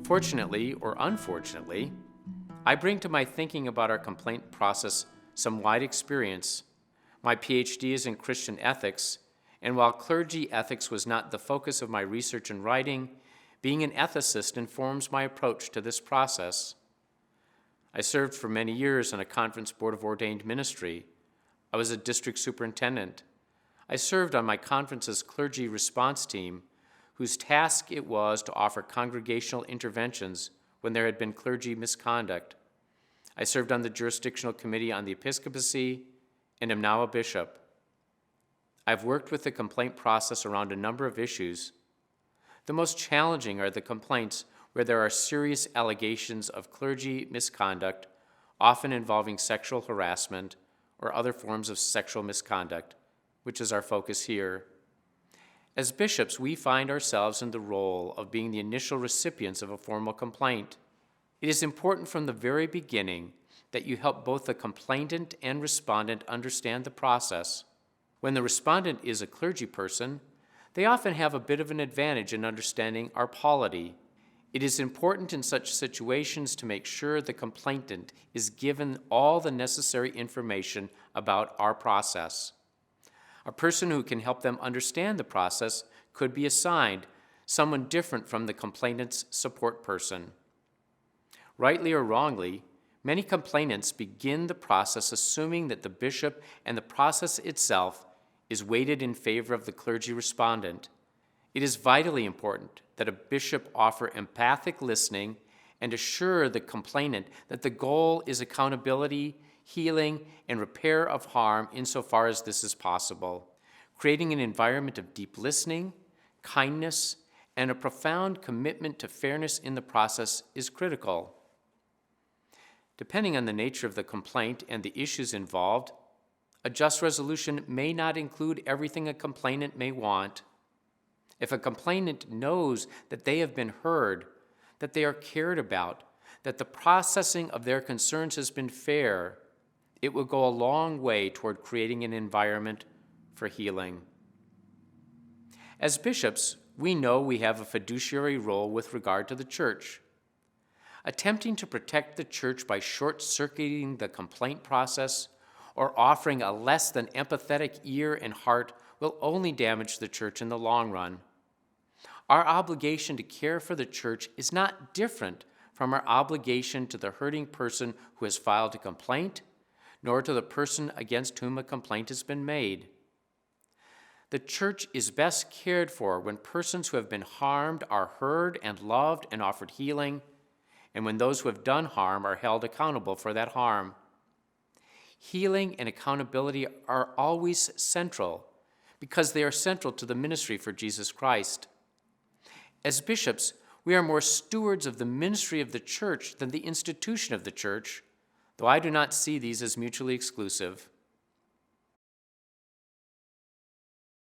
Fortunately or unfortunately, I bring to my thinking about our complaint process some wide experience. My PhD is in Christian ethics, and while clergy ethics was not the focus of my research and writing, being an ethicist informs my approach to this process. I served for many years on a conference board of ordained ministry. I was a district superintendent. I served on my conference's clergy response team, whose task it was to offer congregational interventions when there had been clergy misconduct. I served on the jurisdictional committee on the episcopacy and am now a bishop. I've worked with the complaint process around a number of issues. The most challenging are the complaints where there are serious allegations of clergy misconduct, often involving sexual harassment or other forms of sexual misconduct, which is our focus here. As bishops, we find ourselves in the role of being the initial recipients of a formal complaint. It is important from the very beginning that you help both the complainant and respondent understand the process. When the respondent is a clergy person, they often have a bit of an advantage in understanding our polity. It is important in such situations to make sure the complainant is given all the necessary information about our process. A person who can help them understand the process could be assigned, someone different from the complainant's support person. Rightly or wrongly, many complainants begin the process assuming that the bishop and the process itself is weighted in favor of the clergy respondent. It is vitally important that a bishop offer empathic listening and assure the complainant that the goal is accountability, healing, and repair of harm insofar as this is possible. Creating an environment of deep listening, kindness, and a profound commitment to fairness in the process is critical. Depending on the nature of the complaint and the issues involved, a just resolution may not include everything a complainant may want. If a complainant knows that they have been heard, that they are cared about, that the processing of their concerns has been fair, it will go a long way toward creating an environment for healing. As bishops, we know we have a fiduciary role with regard to the church. Attempting to protect the church by short-circuiting the complaint process or offering a less than empathetic ear and heart will only damage the church in the long run. Our obligation to care for the church is not different from our obligation to the hurting person who has filed a complaint, nor to the person against whom a complaint has been made. The church is best cared for when persons who have been harmed are heard and loved and offered healing, and when those who have done harm are held accountable for that harm. Healing and accountability are always central because they are central to the ministry for Jesus Christ. As bishops, we are more stewards of the ministry of the church than the institution of the church, though I do not see these as mutually exclusive.